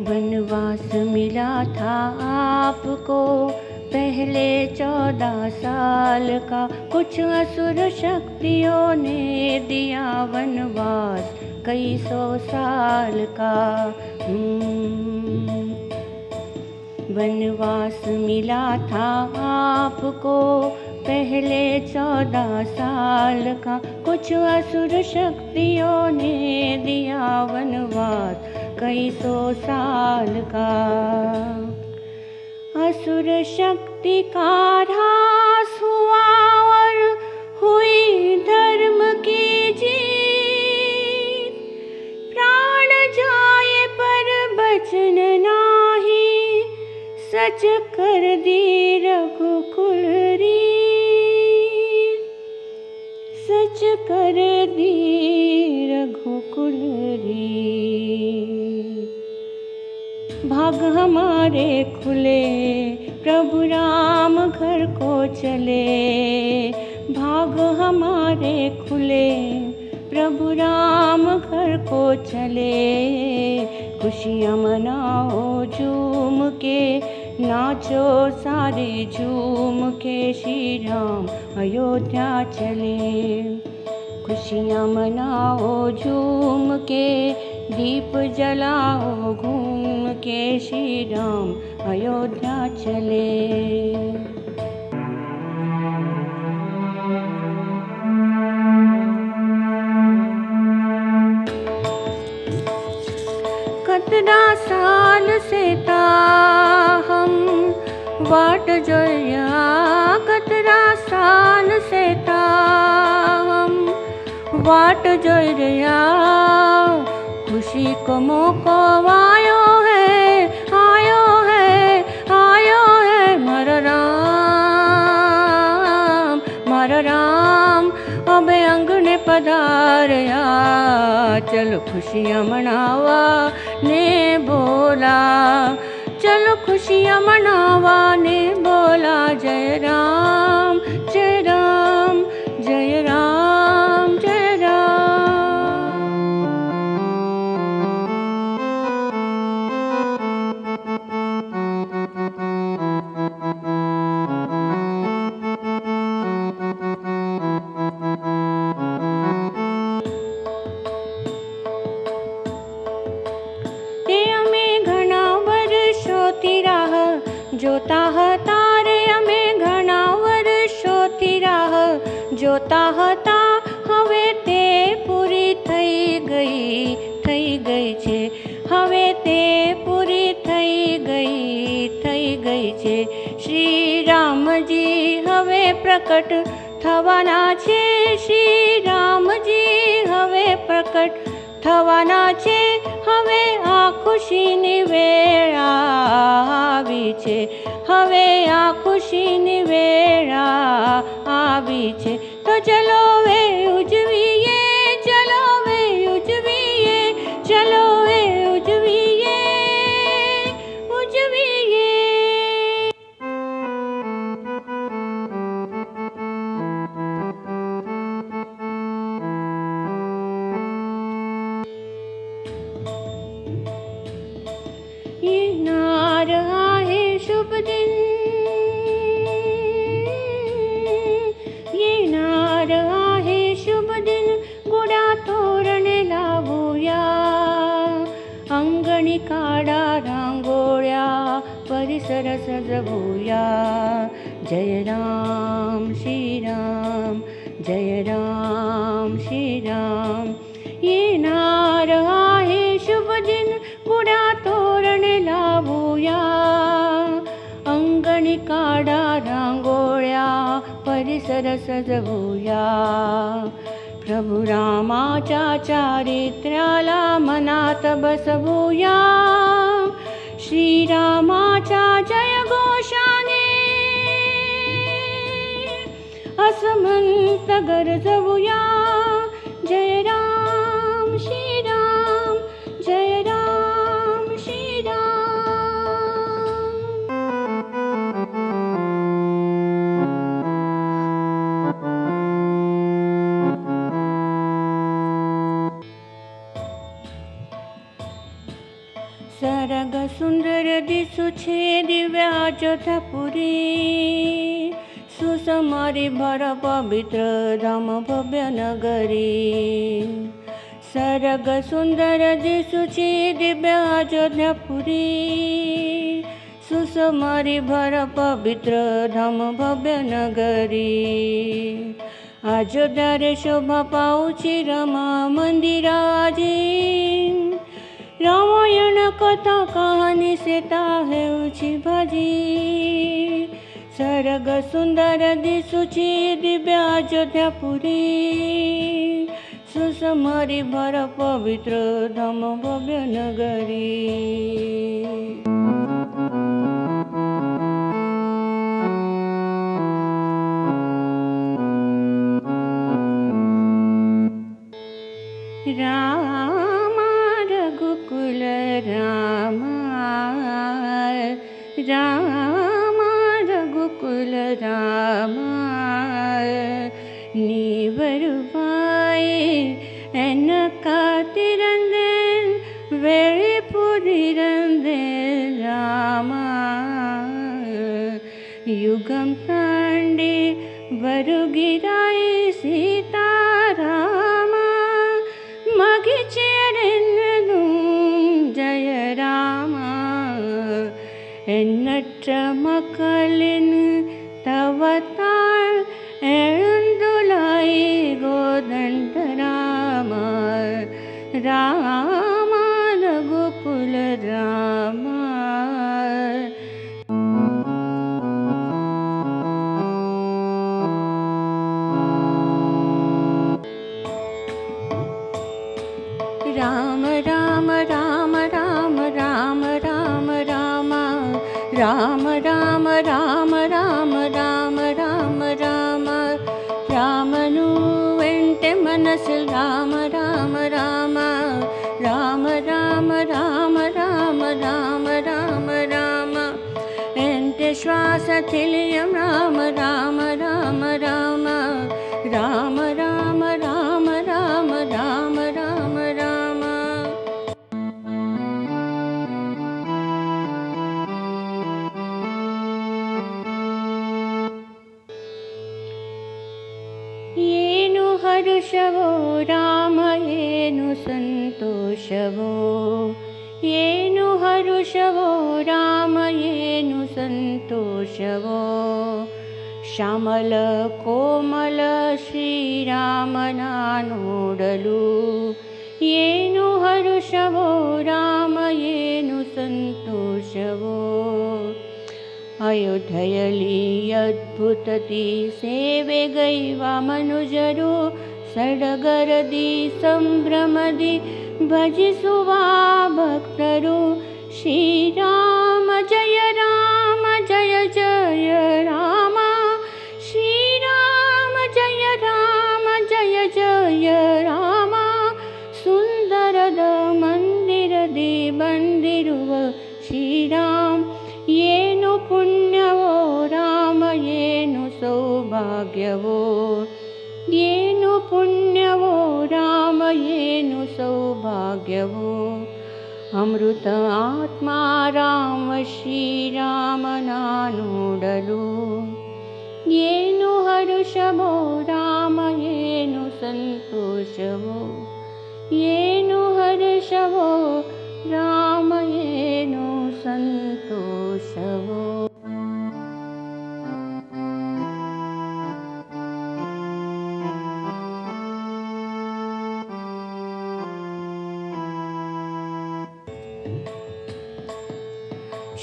वनवास मिला था आपको पहले 14 साल का, कुछ असुर शक्तियों ने दिया वनवास कई 100 साल का। वनवास मिला था आपको पहले 14 साल का, कुछ असुर शक्तियों ने दिया वनवास कई 100 साल का। असुर शक्ति का ह्रास हुआ और हुई धर्म की जीत, प्राण जाए पर बचन नाही, सच कर दी रघुकुल रीत, सच कर दी रघुकुल रीत। भाग हमारे खुले प्रभु राम घर को चले, भाग हमारे खुले प्रभु राम घर को चले। खुशियाँ मनाओ झूम के, नाचो सारे झूम के, श्री राम अयोध्या चले। खुशियाँ मनाओ झूम के, दीप जलाओ घूम के, श्री राम अयोध्या चले। कतरा साल से था हम वाट जोया, कतरा साल से था हम वाट जोया। खुशी को मौको आयो है, आयो है, आयो है मर राम अबे अंगने पधारया। चलो खुशियाँ मनावा ने बोला, चलो खुशियाँ मनावा ने बोला। जय राम जय राम जय राम जय राम। जोता तारे अमें घणा वर्षोથી राह जोता હતા, હવે તે પૂરી થઈ ગઈ છે, હવે તે પૂરી થઈ ગઈ છે। શ્રી રામજી હવે પ્રકટ થવાના છે, શ્રી રામજી હવે પ્રકટ થવાના છે। હવે આ ખુશીની વેળા આવી છે, હવે આ ખુશીની વેળા આવી છે। તો ચલો વે ઉજવીએ, ચલો વે ઉજવીએ, ચલો વે ઉજવીએ, ઉજવીએ। ये नार आहे शुभ दिन, ये नार आहे शुभ दिन, गुढा तोरण लावूया। अंगणी काढा रांगोळ्या, परिसर सजवूया। जय राम श्री राम, जय राम श्री राम। ये नार आहे शुभ दिन, गुढा तोरण लावूया। अंगणी काढा रांगोळ्या, परिसर सजवूया। प्रभु रामाच्या चारित्र्याला मनात बसवूया। श्रीरामाच्या जयघोषाने असमंत गरजवूया। जय राम श्री राम, जय राम श्री राम। दिसुछे दिव्यायोध्यापुरी सुसमारी भर पवित्र धाम भव्य नगरी सरग सुंदर दिसुछे दिव्यायोध्यापुरी सुसमारी भर पवित्र धाम भव्य नगरी अयोध्या शोभा पाउछि रमा मंदिराजी रामायण कथा कहानी सेता हेउछि भाजी सरग सुंदर दिसुछि दिव्यायोध्यापुरी सुसमारी भर पवित्र धाम भव्य नगरी रामा रघुकुल रामा रामा रघुकुल रामा नीवरुवाए एन कातिरंदेन वेळिपुरिरंदेन रामा युगम तांडे वरुगिराए सीता रामा मगे चेरेन्नु जय रामा एन्नट्र मक्कलिन तवताल एळुंदुलाई गोदंड रामा रामा रघुकुल रामा राम राम राम राम राम राम राम राम राम राम राम राम राम राम रामनु वेंटे मनसु राम राम राम राम राम राम राम राम राम राम एंटे श्वास थिलियम राम राम राम राम राम राम राम राम राम राम राम येनु हर्षवो राम येनु संतोषवो येनु हर्षवो राम येनु संतोषवो श्यामल कोमल श्रीरामना नोडलु येनु हर्षवो राम येनु संतोषवो अयोध्ययली अद्भुतति सेवेगैव मनुजರು सडगरदि संभ्रमदि भजिसुवा भक्तರು श्रीराम जय जय राम श्रीराम जय जय राम सुंदರದ मंदिरदि ಬಂದಿರುವ श्रीराम येनु पुण्यवो राम येनु सौभाग्यवो येनु पुण्यवो राम येनु सौभाग्यवो अमृत आत्मा राम श्रीरामना नोडलु येनु हर्षवो राम येनु संतोषवो येनु हर्षवो राम येनु संतोषवो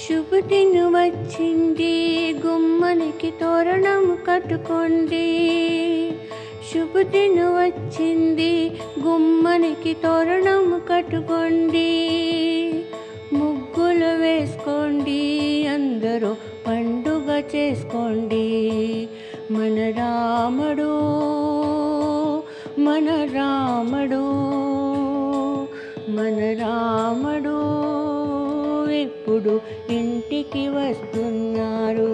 शुभ दिन वच्चिंदी गुम्मनिकी तोरणं कट्टुकोंडी शुभ दिन वच्चिंदी गुम्मनिकी तोरणं कट्टुकोंडी ముగ్గులు వేసుకోండి అందరూ పండుగ చేసుకోండి మన రాముడు మన రాముడు మన రాముడు ఇప్పుడు ఇంటికి వస్తున్నారు